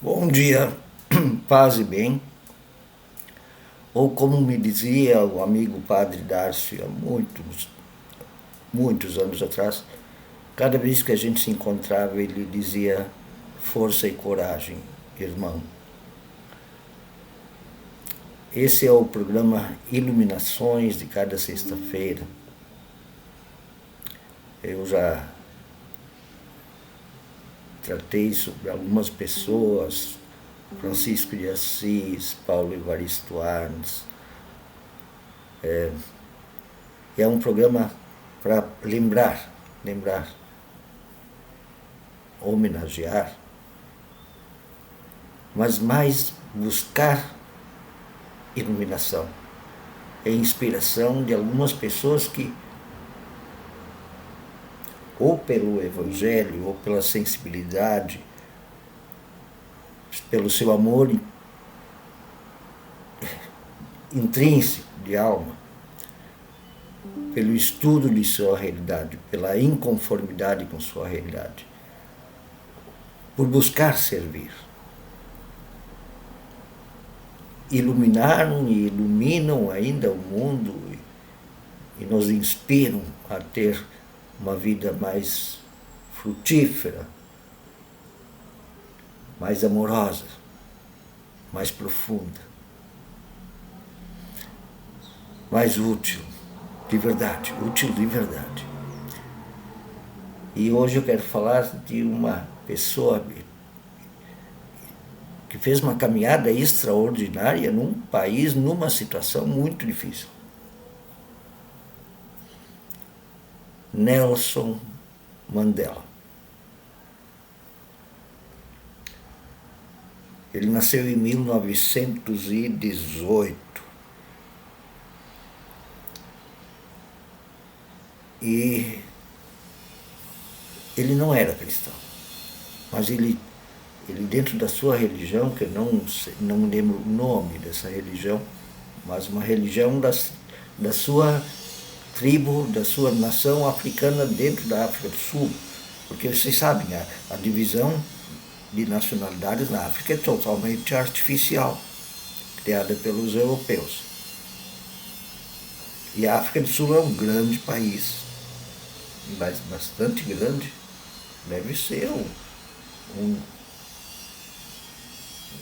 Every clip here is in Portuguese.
Bom dia, paz e bem. Ou como me dizia o amigo padre Darcio há muitos anos atrás, cada vez que a gente se encontrava ele dizia força e coragem, irmão. Esse é o programa Iluminações de cada sexta-feira. Eu já tratei sobre algumas pessoas, Francisco de Assis, Paulo Evaristo Arns. É um programa para lembrar, homenagear, mas mais buscar iluminação e inspiração de algumas pessoas que, ou pelo Evangelho, ou pela sensibilidade, pelo seu amor intrínseco de alma, pelo estudo de sua realidade, pela inconformidade com sua realidade, por buscar servir. Iluminaram e iluminam ainda o mundo e nos inspiram a ter uma vida mais frutífera, mais amorosa, mais profunda, mais útil de verdade. E hoje eu quero falar de uma pessoa que fez uma caminhada extraordinária num país, numa situação muito difícil. Nelson Mandela. Ele nasceu em 1918 e ele não era cristão, mas ele dentro da sua religião, que eu não me lembro o nome dessa religião, mas uma religião da sua tribo, da sua nação africana dentro da África do Sul. Porque vocês sabem, a divisão de nacionalidades na África é totalmente artificial, criada pelos europeus. E a África do Sul é um grande país, mas bastante grande, deve ser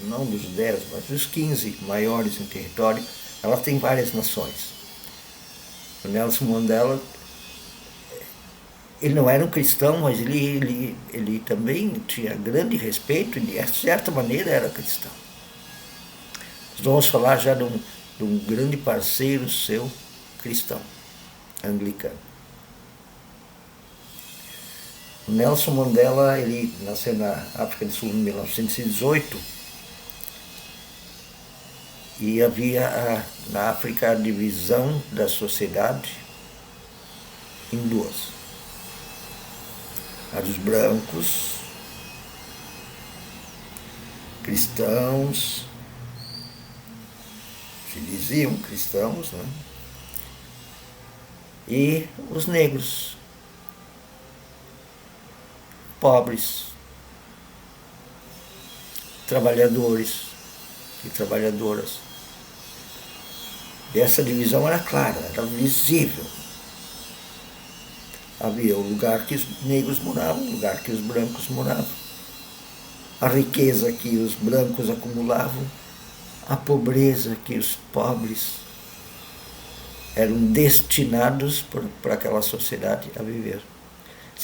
não dos 10, mas dos 15 maiores em território. Ela tem várias nações. O Nelson Mandela, ele não era um cristão, mas ele também tinha grande respeito e de certa maneira era cristão. Nós vamos falar já de um grande parceiro seu cristão, anglicano. O Nelson Mandela, ele nasceu na África do Sul em 1918 e havia na África a divisão da sociedade em duas. A dos brancos, cristãos, se diziam cristãos, né? E os negros, pobres, trabalhadores e trabalhadoras. E essa divisão era clara, era visível. Havia o lugar que os negros moravam, o lugar que os brancos moravam. A riqueza que os brancos acumulavam, a pobreza que os pobres eram destinados para aquela sociedade a viver.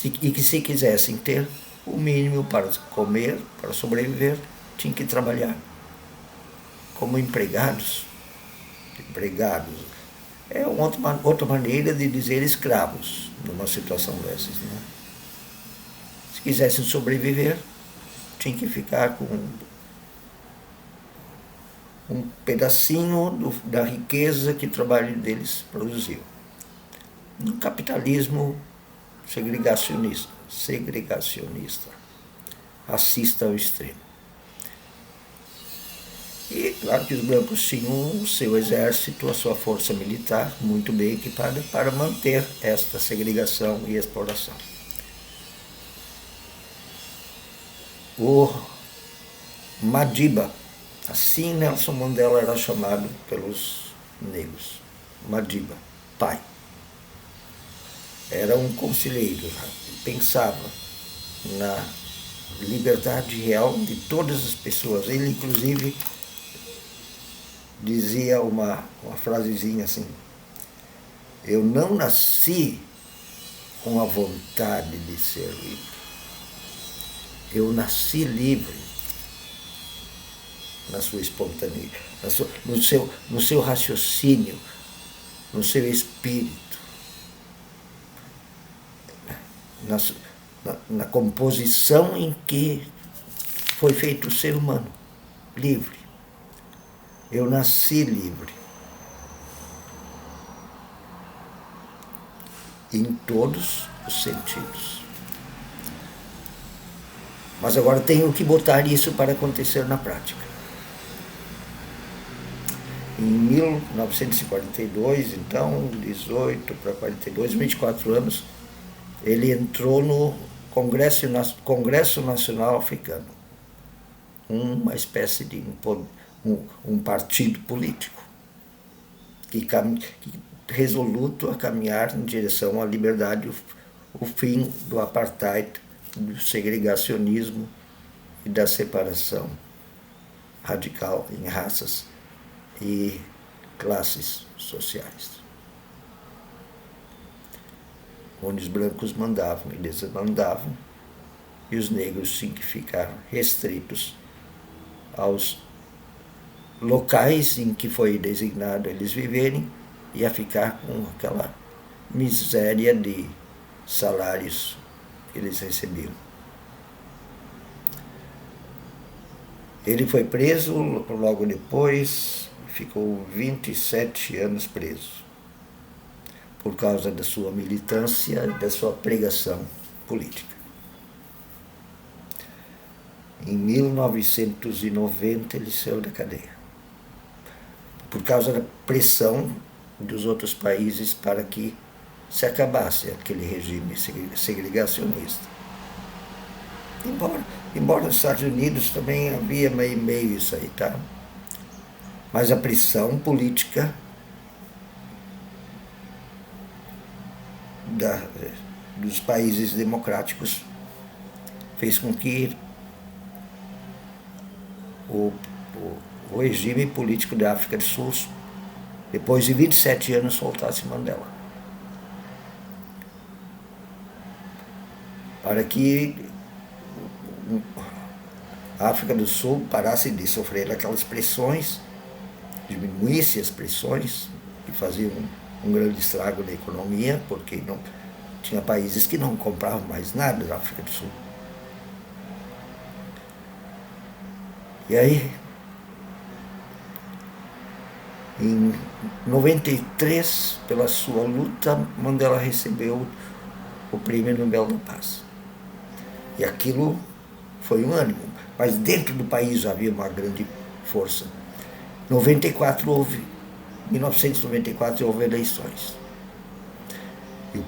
E que se quisessem ter o mínimo para comer, para sobreviver, tinham que trabalhar como empregados. É outra maneira de dizer escravos numa situação dessas, né? Se quisessem sobreviver, tinham que ficar com um pedacinho da riqueza que o trabalho deles produziu. No capitalismo segregacionista, racista ao extremo. E claro que os brancos tinham o seu exército, a sua força militar muito bem equipada para manter esta segregação e exploração. Madiba. Assim Nelson Mandela era chamado pelos negros. Madiba, pai. Era um conselheiro, pensava na liberdade real de todas as pessoas. Ele, inclusive, dizia uma frasezinha assim: eu não nasci com a vontade de ser livre. Eu nasci livre na sua espontaneidade, no seu raciocínio, no seu espírito, na composição em que foi feito o ser humano, livre. Eu nasci livre. Em todos os sentidos. Mas agora tenho que botar isso para acontecer na prática. Em 1942, então, 18 para 42, 24 anos, ele entrou no Congresso Nacional Africano, uma espécie de um partido político que resoluto a caminhar em direção à liberdade, o fim do apartheid, do segregacionismo e da separação radical em raças e classes sociais, onde os brancos mandavam e desmandavam, e os negros tinham que ficar restritos aos locais em que foi designado eles viverem e a ficar com aquela miséria de salários que eles recebiam. Ele foi preso logo depois, ficou 27 anos preso, por causa da sua militância e da sua pregação política. Em 1990 ele saiu da cadeia, por causa da pressão dos outros países para que se acabasse aquele regime segregacionista. Embora nos Estados Unidos também havia meio isso aí, tá? Mas a pressão política dos países democráticos fez com que o regime político da África do Sul, depois de 27 anos, soltasse Mandela. Para que a África do Sul parasse de sofrer aquelas pressões, diminuísse as pressões, que faziam um grande estrago na economia, porque não tinha países que não compravam mais nada da África do Sul. E aí, em 93, pela sua luta, Mandela recebeu o Prêmio Nobel da Paz. E aquilo foi um ânimo, mas dentro do país havia uma grande força. Em 1994 houve eleições. E o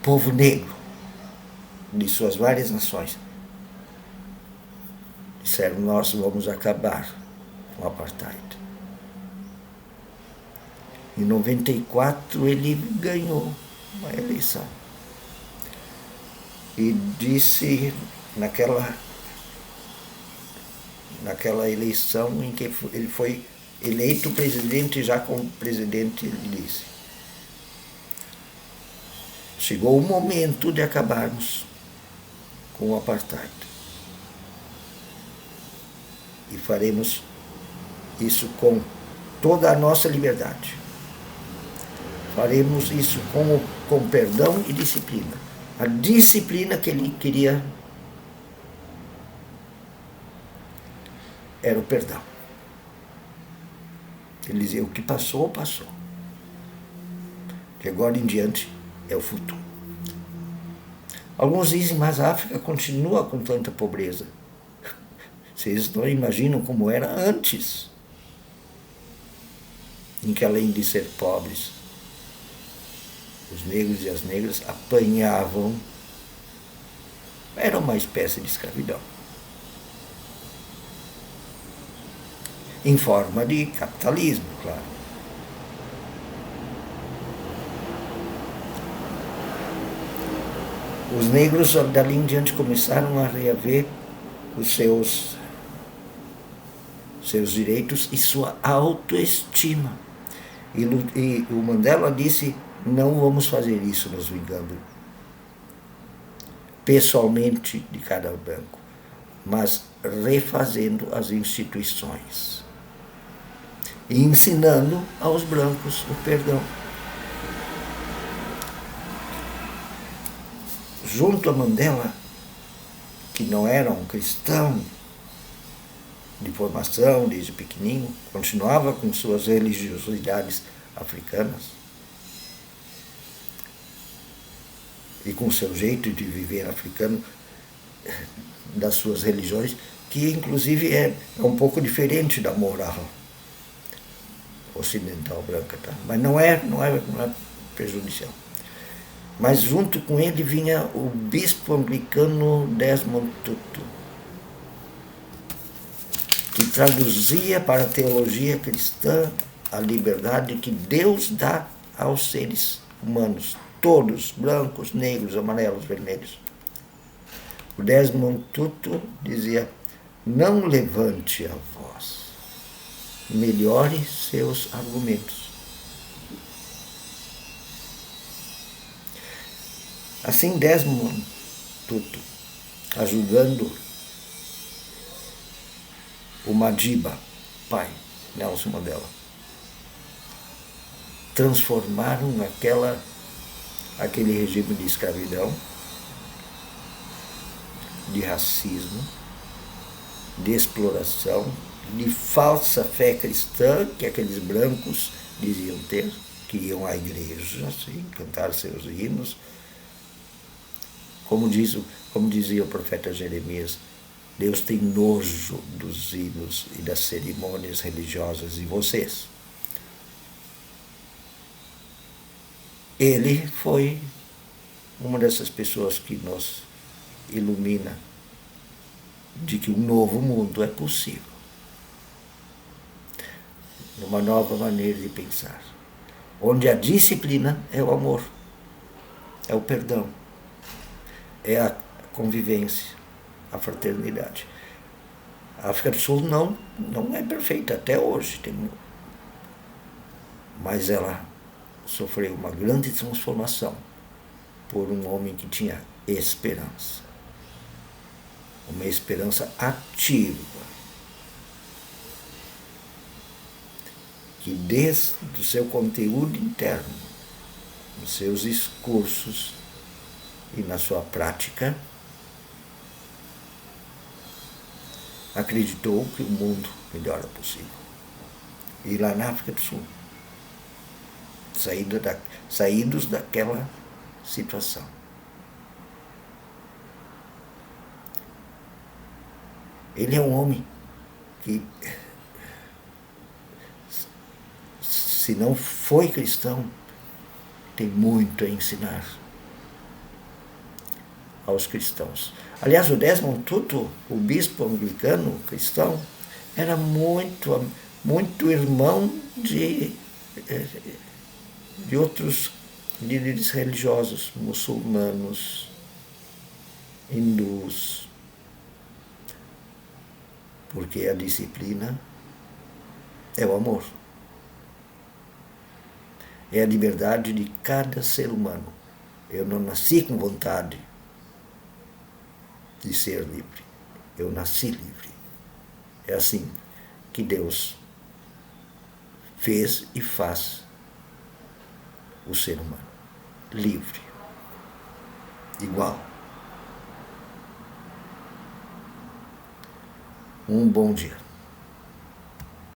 povo negro, de suas várias nações, disseram: nós vamos acabar com o apartheid. Em 94 ele ganhou uma eleição. E disse naquela eleição em que ele foi eleito presidente, já como presidente, ele disse: chegou o momento de acabarmos com o apartheid. E faremos isso com toda a nossa liberdade. Faremos isso com perdão e disciplina. A disciplina que ele queria era o perdão. Ele dizia: o que passou, passou. De agora em diante é o futuro. Alguns dizem: mas a África continua com tanta pobreza. Vocês não imaginam como era antes, em que, além de ser pobres, os negros e as negras apanhavam. Era uma espécie de escravidão. em forma de capitalismo, claro. Os negros, dali em diante, começaram a reaver os seus direitos e sua autoestima. E o Mandela disse, não vamos fazer isso nos vingando pessoalmente de cada branco, mas refazendo as instituições e ensinando aos brancos o perdão. Junto a Mandela, que não era um cristão de formação desde pequenininho, continuava com suas religiosidades africanas e com seu jeito de viver africano, das suas religiões, que inclusive é um pouco diferente da moral ocidental branca, tá? Mas não é prejudicial. Mas junto com ele vinha o bispo anglicano Desmond Tutu, que traduzia para a teologia cristã a liberdade que Deus dá aos seres humanos, todos, brancos, negros, amarelos, vermelhos. O Desmond Tutu dizia, não levante a voz, melhore seus argumentos. Assim, Desmond Tutu, ajudando o Madiba, pai, Nelson Mandela, transformaram aquele regime de escravidão, de racismo, de exploração, de falsa fé cristã que aqueles brancos diziam ter, que iam à igreja, assim, cantar seus hinos. Como dizia o profeta Jeremias, Deus tem nojo dos hinos e das cerimônias religiosas em vocês. Ele foi uma dessas pessoas que nos ilumina de que um novo mundo é possível. Uma nova maneira de pensar. Onde a disciplina é o amor, é o perdão, é a convivência, a fraternidade. A África do Sul não é perfeita até hoje, mas ela sofreu uma grande transformação por um homem que tinha esperança. Uma esperança ativa, que desde o seu conteúdo interno, nos seus discursos e na sua prática, acreditou que o mundo melhor era possível. E lá na África do Sul, saídos daquela situação. Ele é um homem que, se não foi cristão, tem muito a ensinar aos cristãos. Aliás, o Desmond Tutu, o bispo anglicano cristão, era muito irmão de outros líderes religiosos, muçulmanos, hindus, porque a disciplina é o amor. É a liberdade de cada ser humano. Eu não nasci com vontade de ser livre. Eu nasci livre. É assim que Deus fez e faz o ser humano. Livre. Igual. Um bom dia.